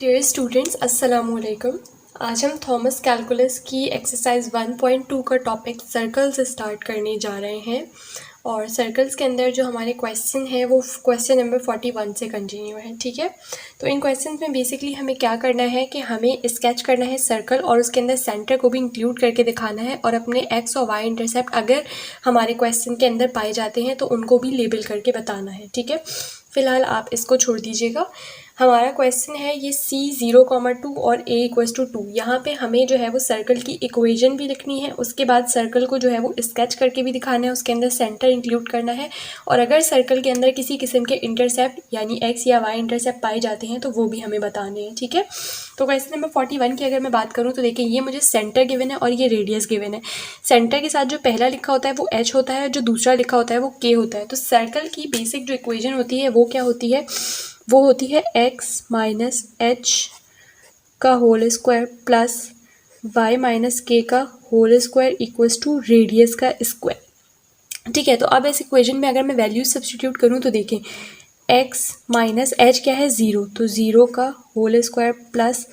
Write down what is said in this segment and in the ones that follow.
Dear students अस्सलाम वालेकुम। आज हम थॉमस कैलकुलस की एक्सरसाइज 1.2 का टॉपिक सर्कल से स्टार्ट करने जा रहे हैं और सर्कल्स के अंदर जो हमारे क्वेश्चन है वो क्वेश्चन नंबर 41 से कंटिन्यू है। ठीक है, तो इन क्वेश्चन में बेसिकली हमें क्या करना है कि हमें स्केच करना है सर्कल और उसके अंदर सेंटर को भी इंक्लूड करके दिखाना है और अपने एक्स और वाई इंटरसेप्ट अगर हमारे क्वेश्चन के अंदर पाए जाते हैं तो उनको भी लेबल करके बताना है। ठीक है, फिलहाल आप इसको छोड़ दीजिएगा। हमारा क्वेश्चन है ये C0,2 और A=2। यहाँ पे हमें जो है वो सर्कल की इक्वेशन भी लिखनी है, उसके बाद सर्कल को जो है वो स्केच करके भी दिखाना है, उसके अंदर सेंटर इंक्लूड करना है और अगर सर्कल के अंदर किसी किस्म के इंटरसेप्ट यानी एक्स या वाई इंटरसेप्ट पाए जाते हैं तो वो भी हमें बताने हैं। ठीक है, तो क्वेश्चन नंबर 41 की अगर मैं बात करूँ तो देखिए ये मुझे सेंटर गिवन है और ये रेडियस गिवन है। सेंटर के साथ जो पहला लिखा होता है वो H होता है, जो दूसरा लिखा होता है वो K होता है। तो सर्कल की बेसिक जो इक्वेशन होती है वो क्या होती है, वो होती है x माइनस एच का whole square plus y minus k का whole square equals to radius का स्क्वायर। ठीक है, तो अब इस इक्वेशन में अगर मैं वैल्यूज सब्स्टिट्यूट करूँ तो देखें x माइनस एच क्या है 0, तो 0 का whole square plus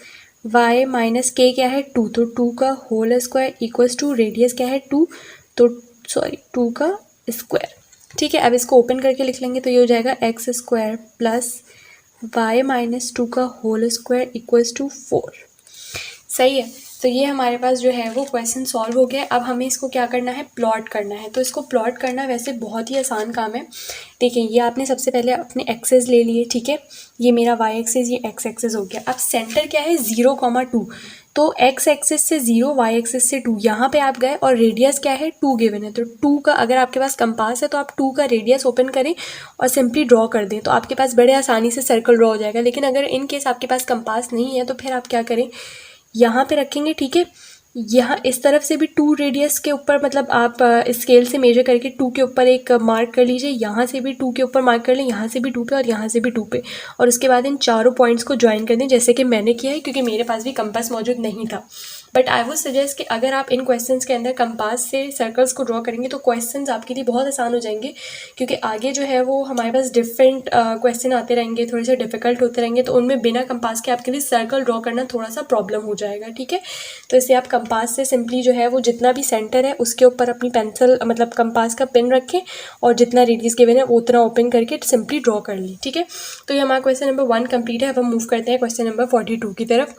y minus के क्या है 2, तो 2 का whole square equals to radius क्या है 2, तो 2 का स्क्वायर। ठीक है, अब इसको ओपन करके लिख लेंगे तो ये हो जाएगा x square plus y minus 2 का होल स्क्वायर इक्वल्स टू 4। सही है, तो ये हमारे पास जो है वो क्वेश्चन सॉल्व हो गया। अब हमें इसको क्या करना है, प्लॉट करना है। तो इसको प्लॉट करना वैसे बहुत ही आसान काम है। देखिए ये आपने सबसे पहले अपने एक्सेस ले लिए। ठीक है, ये मेरा वाई एक्सेस, ये एक्स एक्सेस हो गया। अब सेंटर क्या है 0,2, तो एक्स एक्सेस से 0, वाई एक्सेस से 2, यहाँ पे आप गए और रेडियस क्या है 2 गिवन है। तो 2 का अगर आपके पास कंपास है तो आप 2 का रेडियस ओपन करें और सिंपली ड्रॉ कर दें तो आपके पास बड़े आसानी से सर्कल ड्रॉ हो जाएगा। लेकिन अगर इन केस आपके पास कंपास नहीं है तो फिर आप क्या करें, यहाँ पे रखेंगे। ठीक है, यहाँ इस तरफ से भी 2 रेडियस के ऊपर, मतलब आप स्केल से मेजर करके 2 के ऊपर एक मार्क कर लीजिए, यहाँ से भी 2 के ऊपर मार्क कर लें, यहाँ से भी 2 पे और यहाँ से भी 2 पे, और उसके बाद इन चारों पॉइंट्स को ज्वाइन कर दें जैसे कि मैंने किया है, क्योंकि मेरे पास भी कंपास मौजूद नहीं था। बट आई वुड सजेस्ट कि अगर आप इन क्वेश्चंस के अंदर कंपास से सर्कल्स को ड्रॉ करेंगे तो क्वेश्चंस आपके लिए बहुत आसान हो जाएंगे, क्योंकि आगे जो है वो हमारे पास डिफरेंट क्वेश्चन आते रहेंगे, थोड़े से डिफिकल्ट होते रहेंगे, तो उनमें बिना कंपास के आपके लिए सर्कल ड्रॉ करना थोड़ा सा प्रॉब्लम हो जाएगा। ठीक है, तो इसे आप कंपास से सिंपली जो है वो जितना भी सेंटर है उसके ऊपर अपनी पेंसिल मतलब कंपास का पेन रखें और जितना रेडियस गिवन है उतना ओपन करके सिंपली ड्रॉ कर लें। ठीक है, तो ये हमारा क्वेश्चन नंबर 1 कंप्लीट है। अब हम मूव करते हैं क्वेश्चन नंबर 42 की तरफ।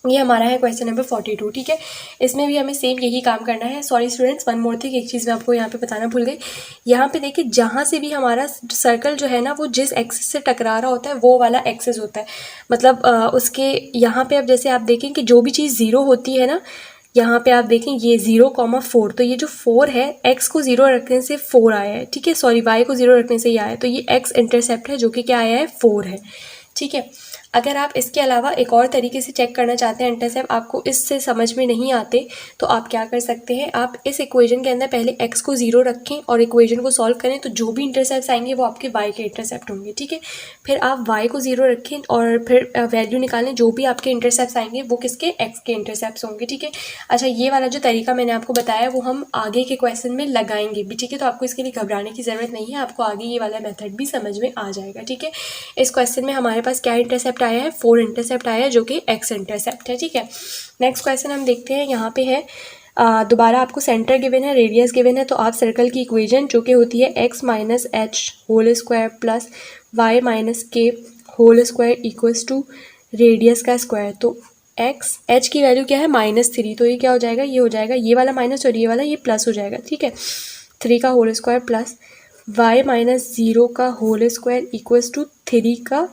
ये हमारा है क्वेश्चन नंबर 42। ठीक है, इसमें भी हमें सेम यही काम करना है। Sorry students, one more thing, एक चीज़ मैं आपको यहाँ पे बताना भूल गई। यहाँ पे देखिए जहाँ से भी हमारा सर्कल जो है ना वो जिस एक्सिस से टकरा रहा होता है वो वाला एक्सिस होता है, मतलब उसके यहाँ पे अब जैसे आप देखें कि जो भी चीज़ 0 होती है ना, यहाँ पे आप देखें ये 0,4, तो ये जो 4 है x को 0 रखने से 4 आया है। ठीक है, सॉरी y को 0 रखने से ये आया है, तो ये x इंटरसेप्ट है जो कि क्या आया है 4 है। ठीक है, अगर आप इसके अलावा एक और तरीके से चेक करना चाहते हैं इंटरसेप्ट, आपको इससे समझ में नहीं आते, तो आप क्या कर सकते हैं, आप इस इक्वेशन के अंदर पहले x को 0 रखें और इक्वेशन को सॉल्व करें, तो जो भी इंटरसेप्ट आएंगे वो आपके y के इंटरसेप्ट होंगे। ठीक है, फिर आप y को 0 रखें और फिर वैल्यू निकालें, जो भी आपके इंटरसेप्ट आएंगे वो किसके, x के इंटरसेप्ट होंगे। ठीक है, अच्छा ये वाला जो तरीका मैंने आपको बताया वो हम आगे के क्वेश्चन में लगाएंगे भी। ठीक है, तो आपको इसके लिए घबराने की ज़रूरत नहीं है, आपको आगे ये वाला मेथड भी समझ में आ जाएगा। ठीक है, इस क्वेश्चन में हमारे पास क्या इंटरसेप्ट आया है, 4 इंटरसेप्ट आया है जो कि x इंटरसेप्ट है। ठीक है, नेक्स्ट क्वेश्चन हम देखते हैं। यहाँ पे है दोबारा आपको सेंटर गिवन है, रेडियस गिवन है, तो आप सर्कल की इक्वेशन जो कि होती है x minus h whole square plus y minus k whole square equals to radius का स्क्वायर। तो x h की वैल्यू क्या है -3, तो ये क्या हो जाएगा, ये हो जाएगा ये वाला माइनस और ये वाला ये प्लस हो जाएगा। ठीक है, 3 का whole square plus y minus 0 का होल स्क्वायर इक्वल्स टू 3 का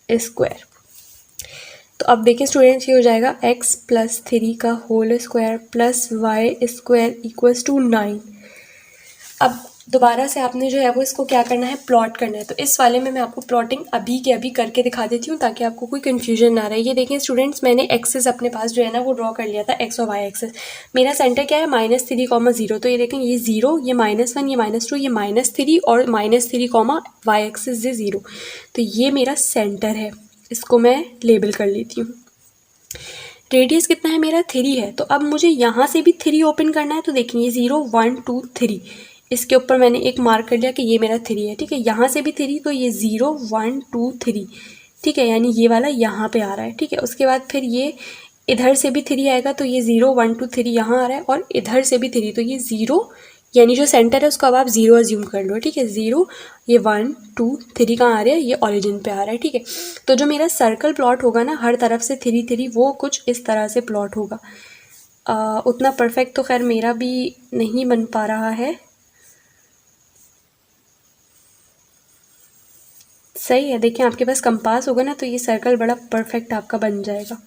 स्क्वायर। तो अब देखिए स्टूडेंट्स ये हो जाएगा x प्लस 3 का whole square plus y square equals to 9। अब दोबारा से आपने जो है वो इसको क्या करना है, प्लॉट करना है। तो इस वाले में मैं आपको प्लॉटिंग अभी के अभी करके दिखा देती हूँ ताकि आपको कोई कन्फ्यूजन ना रहे। ये देखें स्टूडेंट्स, मैंने एक्सेस अपने पास जो है ना वो ड्रॉ कर लिया था, एक्स और वाई एक्सेस। मेरा सेंटर क्या है -3,0, तो ये देखें ये 0, ये -1, ये -2, ये -3 और -3, वाई एक्सेस ये 0। तो ये मेरा सेंटर है, इसको मैं लेबल कर लेती हूँ। रेडियस कितना है मेरा 3 है, तो अब मुझे यहाँ से भी 3 ओपन करना है। तो देखिए ये 0 1 2 3, इसके ऊपर मैंने एक मार्क कर लिया कि ये मेरा 3 है। ठीक है, यहाँ से भी 3, तो ये 0 1 2 3, ठीक है, यानी ये वाला यहाँ पे आ रहा है। ठीक है, उसके बाद फिर ये इधर से भी 3 आएगा, तो ये 0 1 2 3 यहाँ आ रहा है, और इधर से भी 3, तो ये 0, यानी जो सेंटर है उसको अब आप 0 अज्यूम कर लो। ठीक है, 0, ये 1 2 3 कहाँ आ रहे हैं, ये ओरिजिन पे आ रहा है। ठीक है, तो जो मेरा सर्कल प्लॉट होगा ना, हर तरफ से 3 3, वो कुछ इस तरह से प्लॉट होगा। उतना परफेक्ट तो खैर मेरा भी नहीं बन पा रहा है। सही है, देखिए आपके पास कंपास होगा ना, तो ये सर्कल बड़ा परफेक्ट आपका बन जाएगा।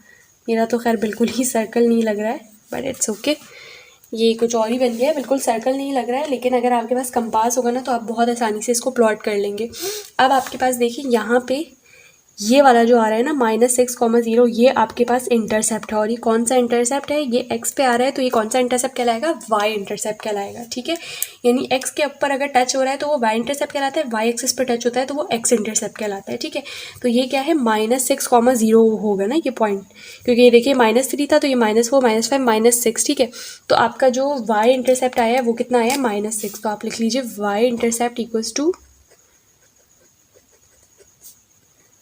मेरा तो खैर बिल्कुल ही सर्कल नहीं लग रहा है, बट इट्स ओके, ये कुछ और ही बन गया है, बिल्कुल सर्कल नहीं लग रहा है। लेकिन अगर आपके पास कंपास होगा ना, तो आप बहुत आसानी से इसको प्लॉट कर लेंगे। अब आपके पास देखिए यहाँ पे ये वाला जो आ रहा है ना -6,0, ये आपके पास इंटरसेप्ट है, और ये कौन सा इंटरसेप्ट है, ये x पे आ रहा है, तो ये कौन सा इंटरसेप्ट कहलाएगा, y इंटरसेप्ट कहलाएगा। ठीक है, यानी x के ऊपर अगर टच हो रहा है तो वो y इंटरसेप्ट कहलाता है, y एक्सिस पर टच होता है तो वो x इंटरसेप्ट कहलाता है। ठीक है, तो ये क्या है, -6,0 होगा ना ये पॉइंट, क्योंकि ये देखिए -3 था, तो ये -4 -5 -6। ठीक है, तो आपका जो y इंटरसेप्ट आया है वो कितना आया है, -6। तो आप लिख लीजिए y intercept equals to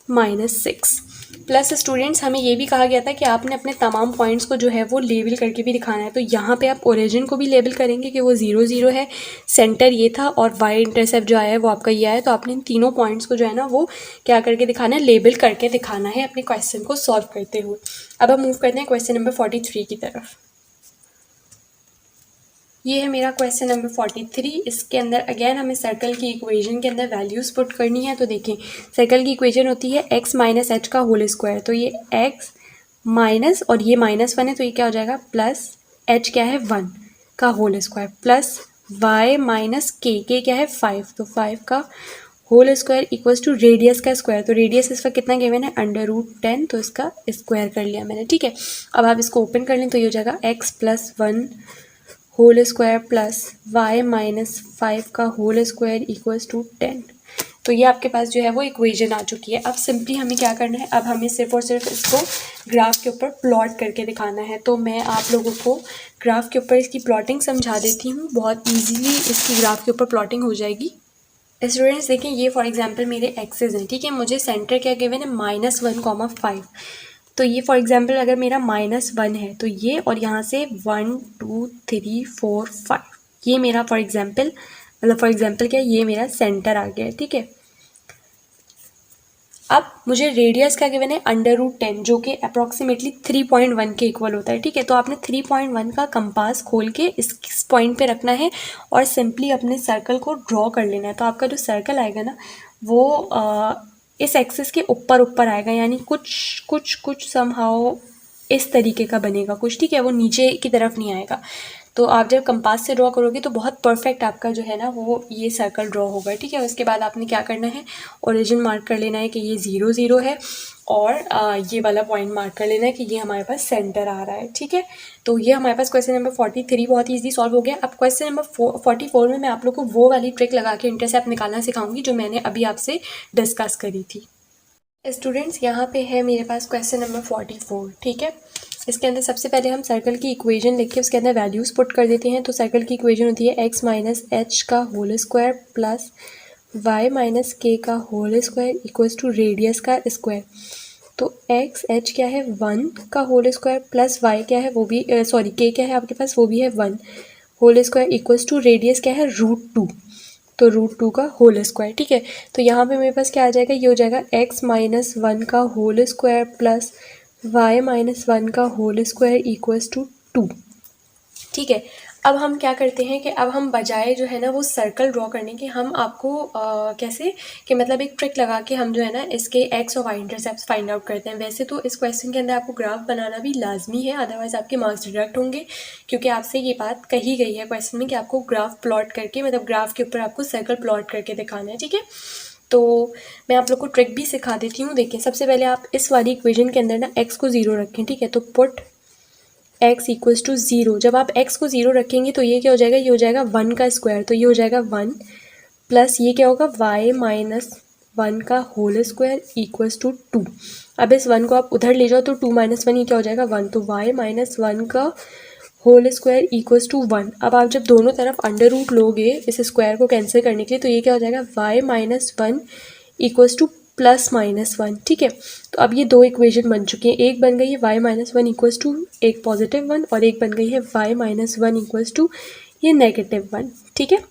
-6। Plus students, हमें ये भी कहा गया था कि आपने अपने तमाम पॉइंट्स को जो है वो लेबल करके भी दिखाना है। तो यहाँ पे आप ओरिजिन को भी लेबल करेंगे कि वो 0 0 है, सेंटर ये था, और y इंटरसेप्ट जो आया है वो आपका ये आया है। तो आपने इन तीनों पॉइंट्स को जो है ना वो क्या करके दिखाना है, लेबल करके दिखाना है अपने क्वेश्चन को सॉल्व करते हुए। अब हम मूव करते हैं क्वेश्चन नंबर 43 की तरफ। ये है मेरा क्वेश्चन नंबर 43। इसके अंदर अगेन हमें सर्कल की इक्वेशन के अंदर वैल्यूज़ पुट करनी है। तो देखें, सर्कल की इक्वेशन होती है x माइनस एच का होल स्क्वायर। तो ये x माइनस, और ये -1 है, तो ये क्या हो जाएगा, प्लस h क्या है 1 का whole square, plus y minus k क्या है 5, तो 5 का whole square equals to radius का स्क्वायर। तो रेडियस इसका कितना गिवन है, √10, तो इसका स्क्वायर कर लिया मैंने। ठीक है, अब आप इसको ओपन कर लें तो ये हो जाएगा x plus 1 whole square plus y minus 5 का होल स्क्वायर इक्वल्स टू 10। तो ये आपके पास जो है वो इक्वेशन आ चुकी है। अब सिंपली हमें क्या करना है, अब हमें सिर्फ और सिर्फ इसको ग्राफ के ऊपर प्लॉट करके दिखाना है। तो मैं आप लोगों को ग्राफ के ऊपर इसकी प्लॉटिंग समझा देती हूँ, बहुत ईजीली इसकी ग्राफ के ऊपर प्लॉटिंग हो जाएगी। स्टूडेंट्स देखें, ये फॉर एग्जांपल मेरे एक्सेस हैं। ठीक है, मुझे सेंटर क्या गिवन है, -1,5। तो ये फॉर एग्जांपल अगर मेरा -1 है, तो ये और यहाँ से 1 2 3 4 5, ये मेरा फॉर एग्जांपल क्या, ये मेरा सेंटर आ गया है। ठीक है, अब मुझे रेडियस क्या गिवन है, √10, जो कि अप्रॉक्सीमेटली 3.1 के इक्वल होता है। ठीक है, तो आपने 3.1 का कंपास खोल के इस पॉइंट पे रखना है और सिंपली अपने सर्कल को ड्रॉ कर लेना है। तो आपका जो सर्कल आएगा ना वो इस एक्सिस के ऊपर आएगा, यानी कुछ समहाउ इस तरीके का बनेगा कुछ। ठीक है, वो नीचे की तरफ नहीं आएगा। तो आप जब कंपास से ड्रॉ करोगे तो बहुत परफेक्ट आपका जो है ना वो ये सर्कल ड्रॉ होगा। ठीक है, उसके बाद आपने क्या करना है, ओरिजिन मार्क कर लेना है कि ये 0 0 है, और ये वाला पॉइंट मार्क कर लेना है कि ये हमारे पास सेंटर आ रहा है। ठीक है, तो ये हमारे पास क्वेश्चन नंबर 43 बहुत ईजी सॉल्व हो गया। अब क्वेश्चन नंबर 44 में मैं आप लोग को वो वाली ट्रिक लगा के इंटरसेप्ट निकालना सिखाऊंगी जो मैंने अभी आपसे डिस्कस करी थी। स्टूडेंट्स, यहाँ पे है मेरे पास क्वेश्चन नंबर 44। ठीक है, इसके अंदर सबसे पहले हम सर्कल की इक्वेशन लिख के उसके अंदर वैल्यूज़ पुट कर देते हैं। तो सर्कल की इक्वेशन होती है x माइनस एच का whole square plus y minus k का whole square equals to radius का स्क्वायर। तो x h क्या है 1 का होल स्क्वायर प्लस y क्या है वो भी k क्या है आपके पास, वो भी है 1 whole square equals to radius क्या है √2, तो √2 का होल स्क्वायर। ठीक है, तो यहाँ पे मेरे पास क्या आ जाएगा, ये हो जाएगा x माइनस 1 का whole square plus y minus 1 का होल स्क्वायर इक्वल्स टू 2। ठीक है, अब हम क्या करते हैं कि अब हम बजाय जो है ना वो सर्कल ड्रॉ करने के, हम आपको कैसे कि मतलब एक ट्रिक लगा के हम जो है ना इसके x और y इंटरसेप्ट फाइंड आउट करते हैं। वैसे तो इस क्वेश्चन के अंदर आपको ग्राफ बनाना भी लाजमी है, अदरवाइज़ आपके मार्क्स डिडक्ट होंगे, क्योंकि आपसे ये बात कही गई है क्वेश्चन में कि आपको ग्राफ प्लॉट करके, मतलब ग्राफ के ऊपर आपको सर्कल प्लॉट करके दिखाना है। ठीक है, तो मैं आप लोग को ट्रिक भी सिखा देती हूँ। देखिए, सबसे पहले आप इस वाली इक्वेशन के अंदर ना x को 0 रखें। ठीक है, तो पुट x इक्वल्स टू 0। जब आप x को 0 रखेंगे तो ये क्या हो जाएगा, ये हो जाएगा 1 का स्क्वायर, तो ये हो जाएगा 1 प्लस ये क्या होगा y माइनस 1 का होल स्क्वायर इक्वल्स टू 2। अब इस 1 को आप उधर ले जाओ तो 2 माइनस 1 ये क्या हो जाएगा 1, तो y माइनस 1 का होल स्क्वायर इक्वल्स टू 1। अब आप जब दोनों तरफ अंडर रूट लोगे इस स्क्वायर को कैंसिल करने के लिए, तो ये क्या हो जाएगा y minus 1 equals to plus minus one, ठीक है। तो अब ये दो इक्वेशन बन चुकी हैं, एक बन गई है y minus one equals to एक पॉजिटिव वन, और एक बन गई है y minus one equals to ये नेगेटिव वन, ठीक है।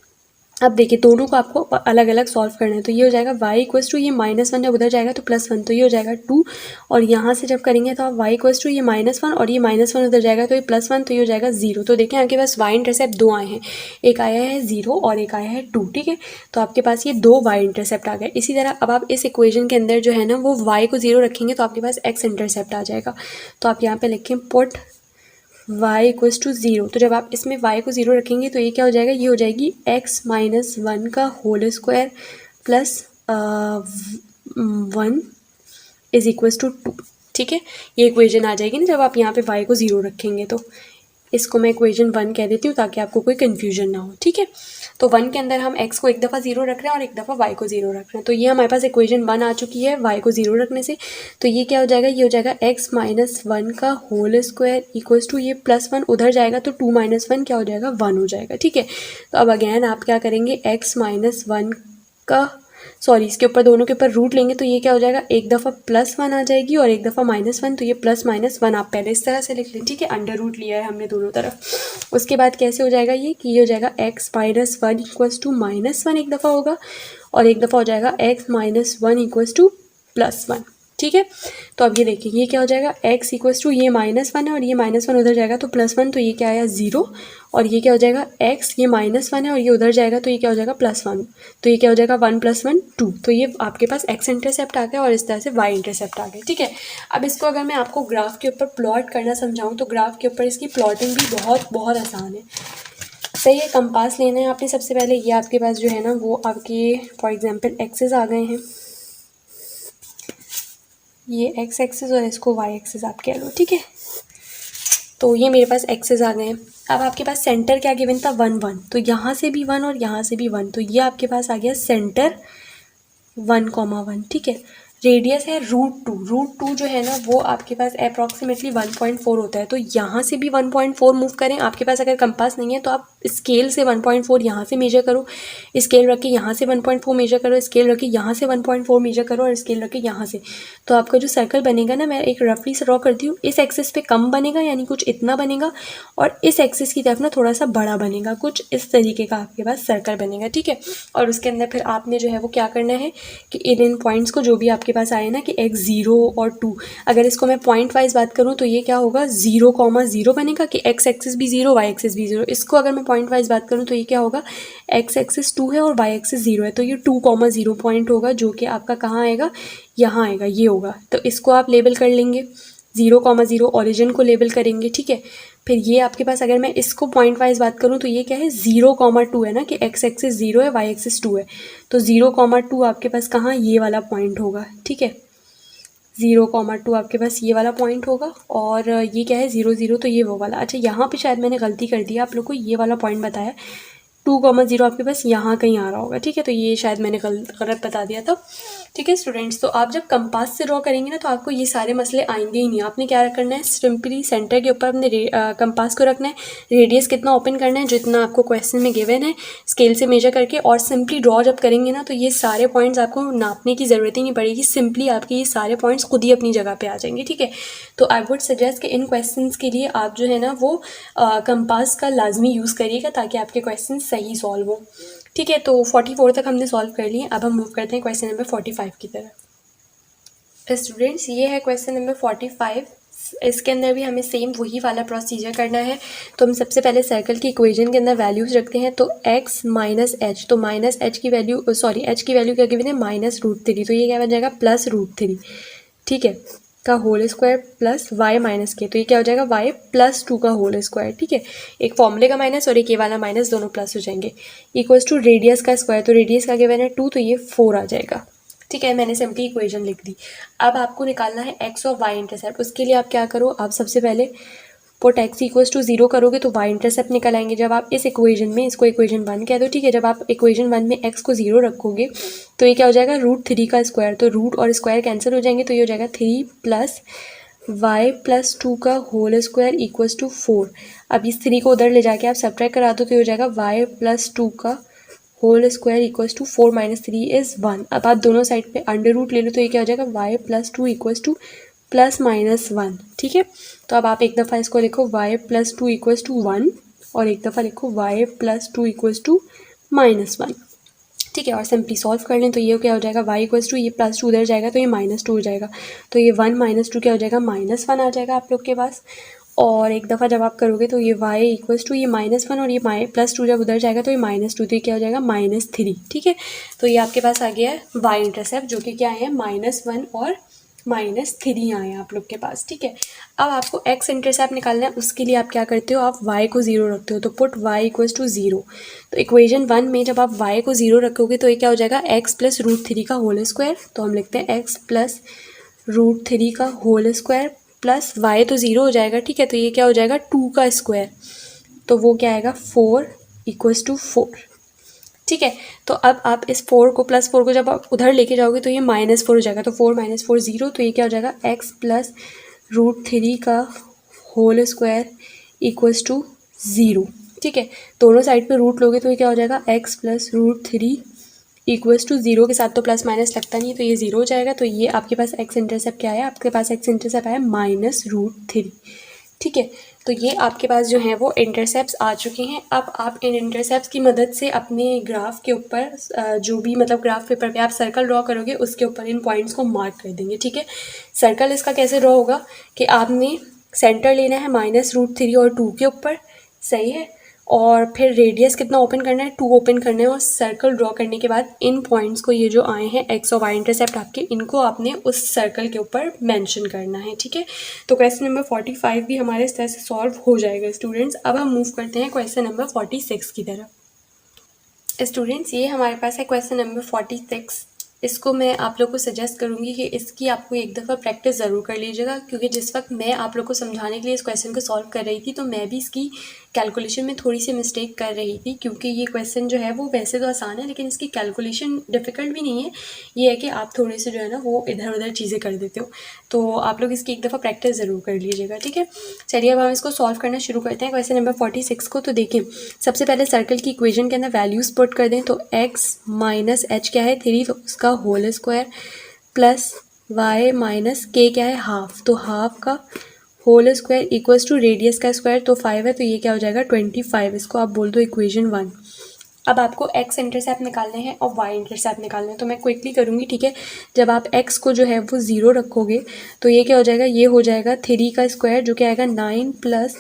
अब देखिए दोनों को आपको अलग अलग सॉल्व करना है, तो ये हो जाएगा y इक्वल्स टू ये माइनस वन, जब उधर जाएगा तो प्लस वन, तो ये हो जाएगा टू, और यहाँ से जब करेंगे तो आप y इक्वल्स टू ये माइनस वन, और ये माइनस वन उधर जाएगा तो ये प्लस वन, तो ये हो जाएगा जीरो। तो देखें आपके पास y इंटरसेप्ट दो आए हैं, एक आया है जीरो और एक आया है टू, ठीक है। तो आपके पास ये दो y इंटरसेप्ट आ गए। इसी तरह अब आप इस इक्वेशन के अंदर जो है ना वो y को जीरो रखेंगे तो आपके पास x इंटरसेप्ट आ जाएगा। तो आप यहाँ पे लिखें put y equals to zero. तो जब आप इसमें y को ज़ीरो रखेंगे तो ये क्या हो जाएगा, ये हो जाएगी x माइनस वन का whole square plus one is equals to two, ठीक है। ये इक्वेशन आ जाएगी ना जब आप यहाँ पे y को ज़ीरो रखेंगे। तो इसको मैं इक्वेशन वन कह देती हूँ ताकि आपको कोई कन्फ्यूजन ना हो, ठीक है। तो वन के अंदर हम x को एक दफ़ा ज़ीरो रख रहे हैं और एक दफ़ा y को ज़ीरो रख रहे हैं। तो ये हमारे पास इक्वेशन वन आ चुकी है y को ज़ीरो रखने से। तो ये क्या हो जाएगा, ये हो जाएगा x माइनस वन का होल स्क्वायर इक्वल्स टू ये प्लस वन, उधर जाएगा तो टू माइनस वन क्या हो जाएगा, वन हो जाएगा, ठीक है। तो अब अगैन आप क्या करेंगे, x माइनस वन का इसके ऊपर दोनों के ऊपर रूट लेंगे तो ये क्या हो जाएगा, एक दफ़ा प्लस वन आ जाएगी और एक दफ़ा माइनस वन, तो ये प्लस माइनस वन आप पहले इस तरह से लिख लें, ठीक है। अंडर रूट लिया है हमने दोनों तरफ। उसके बाद कैसे हो जाएगा ये कि ये हो जाएगा x minus one equals to minus one एक दफ़ा होगा, और एक दफ़ा हो जाएगा x minus one equals to plus one, ठीक है। तो अब ये देखिए ये क्या हो जाएगा, x इक्वल्स टू ये माइनस वन है और ये माइनस वन उधर जाएगा तो प्लस वन, तो ये क्या आया ज़ीरो, और ये क्या हो जाएगा x ये माइनस वन है और ये उधर जाएगा तो ये क्या हो जाएगा प्लस वन, तो ये क्या हो जाएगा वन प्लस वन टू। तो ये आपके पास x इंटरसेप्ट आ गया और इस तरह से y इंटरसेप्ट आ गया, ठीक है। अब इसको अगर मैं आपको ग्राफ के ऊपर प्लॉट करना समझाऊँ तो ग्राफ के ऊपर इसकी प्लॉटिंग भी बहुत बहुत आसान है। सही है, कंपास लेना है आपने सबसे पहले। ये आपके पास जो है ना वो आपके फॉर एग्जांपल एक्सेस आ गए हैं, ये x एक्सिस और इसको y एक्सिस आप कह लो, ठीक है। तो ये मेरे पास एक्सेस आ गए हैं। अब आपके पास सेंटर क्या गिवन था, वन वन, तो यहाँ से भी वन और यहाँ से भी वन, तो ये आपके पास आ गया सेंटर वन कॉमा वन, ठीक है। रेडियस है रूट टू जो है ना वो आपके पास अप्रॉक्सीमेटली 1.4 होता है। तो यहाँ से भी 1.4 मूव करें। आपके पास अगर कंपास नहीं है तो आप स्केल से 1.4 यहाँ से मेजर करो, स्केल रख के यहाँ से 1.4 मेजर करो, स्केल रख के यहाँ से 1.4 मेजर करो, और स्केल रख के यहाँ से। तो आपका जो सर्कल बनेगा ना, मैं एक रफली से ड्रॉ करती हूँ, इस एक्सिस पे कम बनेगा यानी कुछ इतना बनेगा, और इस एक्सिस की तरफ ना थोड़ा सा बड़ा बनेगा, कुछ इस तरीके का आपके पास सर्कल बनेगा, ठीक है। और उसके अंदर फिर आपने जो है वो क्या करना है कि इन पॉइंट्स को जो भी आपके पास आए ना कि x ज़ीरो और टू, अगर इसको मैं पॉइंट वाइज बात करूँ तो ये क्या होगा, ज़ीरो कॉमा ज़ीरो बनेगा कि x एक्सिस भी ज़ीरो y एक्सिस भी ज़ीरो। इसको अगर मैं पॉइंट वाइज बात करूँ तो ये क्या होगा, x एक्सिस टू है और y एक्सिस ज़ीरो है, तो ये टू कॉमा ज़ीरो पॉइंट होगा जो कि आपका कहाँ आएगा, यहाँ आएगा, ये होगा। तो इसको आप लेबल कर लेंगे, ज़ीरो कॉमा ज़ीरो ओरिजिन को लेबल करेंगे, ठीक है। फिर ये आपके पास अगर मैं इसको पॉइंट वाइज बात करूँ तो ये क्या है, ज़ीरो कॉमा टू है ना कि x एक्सिस ज़ीरो है y एक्सिस टू है, तो ज़ीरो कॉमा टू आपके पास कहाँ, ये वाला पॉइंट होगा, ठीक है। ज़ीरो कॉमा टू आपके पास ये वाला पॉइंट होगा, और ये क्या है ज़ीरो ज़ीरो, तो ये वो वाला। अच्छा यहाँ पे शायद मैंने गलती कर दी, आप लोग को ये वाला पॉइंट बताया, टू कॉमा ज़ीरो आपके पास यहाँ कहीं आ रहा होगा, ठीक है। तो ये शायद मैंने गलत बता दिया था, ठीक है स्टूडेंट्स। तो आप जब कंपास से ड्रॉ करेंगे ना तो आपको ये सारे मसले आएंगे ही नहीं। आपने क्या करना है, सिंपली सेंटर के ऊपर अपने कंपास को रखना है, रेडियस कितना ओपन करना है जितना आपको क्वेश्चन में गिवन है, स्केल से मेजर करके, और सिंपली ड्रॉ जब करेंगे ना तो ये सारे पॉइंट्स आपको नापने की ज़रूरत ही नहीं पड़ेगी, सिंपली आपके ये सारे पॉइंट्स खुद ही अपनी जगह पर आ जाएंगे, ठीक है। तो आई वुड सजेस्ट कि इन क्वेश्चन के लिए आप जो है ना वो कंपास का लाजमी यूज़ करिएगा ताकि आपके क्वेश्चन सही सॉल्व हो, ठीक है। तो 44 तक हमने सॉल्व कर लिए। अब हम मूव करते हैं क्वेश्चन नंबर 45 की तरफ। स्टूडेंट्स ये है क्वेश्चन नंबर 45। इसके अंदर भी हमें सेम वही वाला प्रोसीजर करना है। तो हम सबसे पहले सर्कल की इक्वेशन के अंदर वैल्यूज़ रखते हैं। तो x माइनस एच, तो माइनस एच की वैल्यू एच की वैल्यू क्या गिवन है, माइनस रूट थ्री, तो ये क्या बन जाएगा प्लस रूट थ्री, ठीक है, का whole square plus y minus k, तो ये क्या हो जाएगा y प्लस टू का होल स्क्वायर, ठीक है। एक फॉर्मूले का माइनस और एक ये वाला माइनस, दोनों प्लस हो जाएंगे, इक्वल्स टू रेडियस का स्क्वायर, तो रेडियस का गिवन है टू, तो ये 4 आ जाएगा, ठीक है। मैंने सिंपली इक्वेशन लिख दी। अब आपको निकालना है x और y इंटरसेप्ट। उसके लिए आप क्या करो, आप सबसे पहले put x equals to zero करोगे तो y इंटरसेप्ट निकल आएंगे। जब आप इस इक्वेशन में, इसको इक्वेशन वन कह दो, ठीक है, जब आप इक्वेशन वन में x को ज़ीरो रखोगे तो ये क्या हो जाएगा, रूट थ्री का स्क्वायर, तो रूट और स्क्वायर कैंसिल हो जाएंगे, तो ये हो जाएगा three plus y plus two का होल स्क्वायर इक्वल्स टू 4। अब इस थ्री को उधर ले जाके आप सब्ट्रैक्ट करा दो तो ये हो जाएगा y प्लस टू का whole square equals to 4 minus 3 is 1। अब आप दोनों साइड पे अंडर रूट ले लो तो ये क्या हो जाएगा y plus 2 equals to plus minus 1। ठीक है, तो अब आप एक दफ़ा इसको लिखो y प्लस 2 इक्वल्स टू 1 और एक दफ़ा लिखो y plus 2 equals to minus 1। ठीक है, और सिंपली सॉल्व कर लें तो ये क्या हो जाएगा y इक्वल्स टू ये प्लस 2 उधर जाएगा तो ये माइनस 2 हो जाएगा, तो ये 1 माइनस 2 क्या हो जाएगा -1 आ जाएगा आप लोग के पास। और एक दफ़ा जब आप करोगे तो ये y इक्वल्स टू ये -1 और ये प्लस 2 जब उधर जाएगा तो ये -2, तो ये क्या हो जाएगा -3। ठीक है, तो ये आपके पास आ गया है y इंटरसेप्ट जो कि क्या है -1 और -3 आए हैं आप लोग के पास। ठीक है, अब आपको x इंटरसेप्ट निकालना है, उसके लिए आप क्या करते हो, आप y को 0 रखते हो, तो पुट y इक्वल्स टू 0। तो इक्वेशन 1 में जब आप y को 0 रखोगे तो ये क्या हो जाएगा x प्लस √3 का होल स्क्वायर, तो हम लिखते हैं x प्लस √3 का होल स्क्वायर प्लस y तो 0 हो जाएगा। ठीक है, तो ये क्या हो जाएगा 2 का स्क्वायर, तो वो क्या आएगा 4 इक्वल्स टू 4। ठीक है, तो अब आप इस 4 को प्लस 4 को जब आप उधर लेके जाओगे तो ये -4 हो जाएगा, तो 4 - 4 0, तो ये क्या हो जाएगा x प्लस √3 का होल स्क्वायर इक्वल्स टू 0। ठीक है, दोनों साइड पे रूट लोगे तो ये क्या हो जाएगा x प्लस √3 इक्वल्स टू 0 के साथ तो प्लस माइनस लगता नहीं है, तो ये 0 हो जाएगा। तो ये आपके पास x इंटरसेप्ट क्या है, आपके पास x इंटरसेप्ट आया -√3। ठीक है, तो ये आपके पास जो है वो इंटरसेप्ट्स आ चुके हैं। अब आप इन इंटरसेप्ट्स की मदद से अपने ग्राफ के ऊपर जो भी मतलब ग्राफ पेपर पे आप सर्कल ड्रॉ करोगे उसके ऊपर इन पॉइंट्स को मार्क कर देंगे। ठीक है, सर्कल इसका कैसे ड्रॉ होगा कि आपने सेंटर लेना है -√3 और 2 के ऊपर, सही है, और फिर रेडियस कितना ओपन करना है, 2 ओपन करना है, और सर्कल ड्रॉ करने के बाद इन पॉइंट्स को ये जो आए हैं x और y इंटरसेप्ट आपके, इनको आपने उस सर्कल के ऊपर मेंशन करना है। ठीक है, तो क्वेश्चन नंबर 45 भी हमारे इस तरह से सॉल्व हो जाएगा स्टूडेंट्स। अब हम मूव करते हैं क्वेश्चन नंबर 46 की तरफ। स्टूडेंट्स, ये हमारे पास है क्वेश्चन नंबर 46। इसको मैं आप लोग को सजेस्ट करूँगी कि इसकी आपको एक दफ़ा प्रैक्टिस ज़रूर कर लीजिएगा, क्योंकि जिस वक्त मैं आप लोग को समझाने के लिए इस क्वेश्चन को सॉल्व कर रही थी तो मैं भी इसकी कैलकुलेशन में थोड़ी सी मिस्टेक कर रही थी, क्योंकि ये क्वेश्चन जो है वो वैसे तो आसान है लेकिन इसकी कैलकुलेशन डिफ़िकल्ट भी नहीं है। ये है कि आप थोड़े से जो है ना वो इधर उधर चीज़ें कर देते हो, तो आप लोग इसकी एक दफ़ा प्रैक्टिस ज़रूर कर लीजिएगा। ठीक है, चलिए अब हम इसको सॉल्व करना शुरू करते हैं क्वेश्चन नंबर 46 को। तो देखिए, सबसे पहले सर्कल की इक्वेशन के अंदर वैल्यूज पुट कर दें, तो x माइनस h क्या है 3, तो उसका whole square plus y minus k क्या है हाफ, तो हाफ का whole square equals to radius का स्क्वायर, तो 5 है, तो ये क्या हो जाएगा 25। इसको आप बोल दो इक्वेशन 1। अब आपको x इंटरसेप्ट निकालने हैं और y इंटरसेप्ट निकालने हैं, तो मैं क्विकली करूँगी। ठीक है, जब आप x को जो है वो 0 रखोगे तो ये क्या हो जाएगा, ये हो जाएगा 3 का स्क्वायर जो क्या आएगा 9 प्लस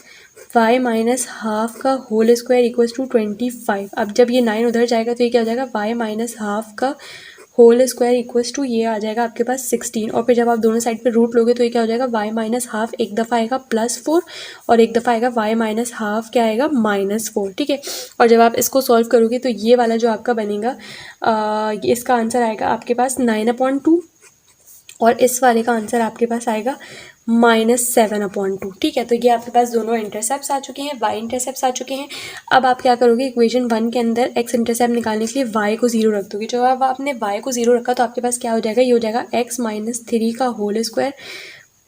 y माइनस हाफ का होल स्क्वायर इक्वल्स टू 25। अब जब ये 9 उधर जाएगा तो ये क्या हो जाएगा y माइनस हाफ का होल स्क्वायर इक्वल्स टू ये आ जाएगा आपके पास 16, और फिर जब आप दोनों साइड पे रूट लोगे तो ये क्या हो जाएगा y माइनस हाफ, एक दफ़ा आएगा +4 और एक दफ़ा आएगा y माइनस हाफ क्या आएगा -4। ठीक है, और जब आप इसको सॉल्व करोगे तो ये वाला जो आपका बनेगा इसका आंसर आएगा आपके पास 9/2 और इस वाले का आंसर आपके पास आएगा -7/2। ठीक है, तो ये आपके पास दोनों इंटरसेप्ट्स आ चुके हैं, y इंटरसेप्ट्स आ चुके हैं। अब आप क्या करोगे, इक्वेशन 1 के अंदर x इंटरसेप्ट निकालने के लिए y को 0 रख दोगे। जब अब आपने y को 0 रखा तो आपके पास क्या हो जाएगा, ये हो जाएगा x माइनस 3 का होल स्क्वायर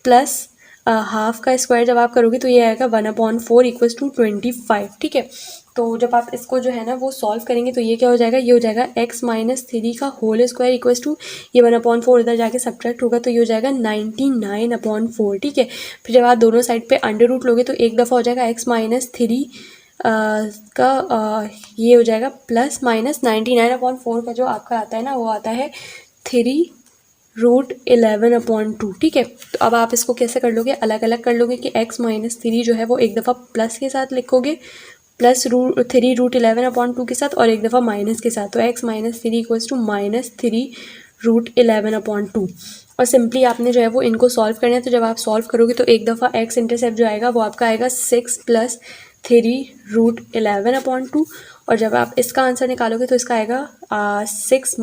प्लस हाफ का स्क्वायर जब आप करोगे तो ये आएगा 1/4 इक्वल्स टू 25। ठीक है, तो जब आप इसको जो है ना वो सॉल्व करेंगे तो ये क्या हो जाएगा, ये हो जाएगा x माइनस 3 का होल स्क्वायर इक्वल्स टू ये 1/4 इधर जाके सब्ट्रैक्ट होगा तो ये हो जाएगा 99/4। ठीक है, फिर जब आप दोनों साइड पे अंडर रूट लोगे तो एक दफ़ा हो जाएगा x माइनस 3 का ये हो जाएगा प्लस माइनस 99/4 का जो आपका आता है ना वो आता है 3√11/2। ठीक है, तो अब आप इसको कैसे कर लोगे, अलग अलग कर लोगे कि x माइनस 3 जो है वो एक दफ़ा प्लस के साथ लिखोगे प्लस 3√11/2 के साथ और एक दफ़ा माइनस के साथ, तो x माइनस 3 इक्वल्स टू -3√11/2। और सिंपली आपने जो है वो इनको सॉल्व करना है, तो जब आप सॉल्व करोगे तो एक दफ़ा x इंटरसेप्ट जो आएगा वो आपका आएगा 6 + 3√11/2, और जब आप इसका आंसर निकालोगे तो इसका आएगा 6 -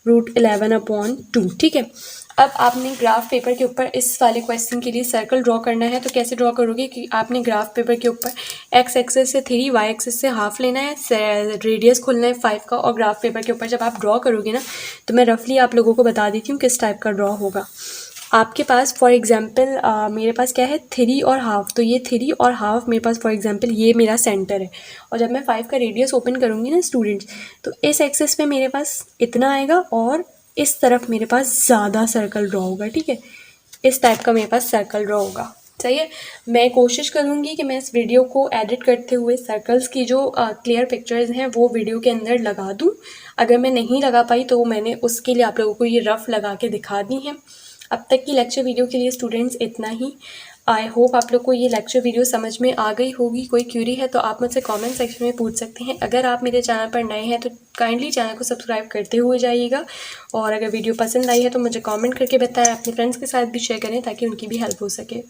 3√11/2। ठीक है, अब आपने ग्राफ पेपर के ऊपर इस वाले क्वेश्चन के लिए सर्कल ड्रॉ करना है, तो कैसे ड्रॉ करोगे कि आपने ग्राफ पेपर के ऊपर x एक्सिस से 3, y एक्सिस से हाफ लेना है, रेडियस खोलना है 5 का, और ग्राफ पेपर के ऊपर जब आप ड्रॉ करोगे ना तो मैं रफली आप लोगों को बता देती हूँ किस टाइप का ड्रॉ होगा। आपके पास फॉर एग्जांपल मेरे पास क्या है 3 और हाफ, तो ये 3 और हाफ मेरे पास फॉर एग्जांपल ये मेरा सेंटर है। और जब मैं 5 का रेडियस ओपन करूँगी ना स्टूडेंट्स, तो इस एक्सेस पे मेरे पास इतना आएगा और इस तरफ मेरे पास ज़्यादा सर्कल ड्रॉ होगा, ठीक है। इस टाइप का मेरे पास सर्कल ड्रॉ होगा, सही है। मैं कोशिश करूँगी कि मैं इस वीडियो को एडिट करते हुए सर्कल्स की जो क्लियर पिक्चर्स हैं वो वीडियो के अंदर लगा दूँ। अगर मैं नहीं लगा पाई तो मैंने उसके लिए आप लोगों को ये रफ़ लगा के दिखा दी है। अब तक की लेक्चर वीडियो के लिए स्टूडेंट्स इतना ही। आई होप आप लोग को ये लेक्चर वीडियो समझ में आ गई होगी। कोई क्यूरी है तो आप मुझसे कमेंट सेक्शन में पूछ सकते हैं। अगर आप मेरे चैनल पर नए हैं तो काइंडली चैनल को सब्सक्राइब करते हुए जाइएगा। और अगर वीडियो पसंद आई है तो मुझे कमेंट करके बताएं, अपने फ्रेंड्स के साथ भी शेयर करें ताकि उनकी भी हेल्प हो सके।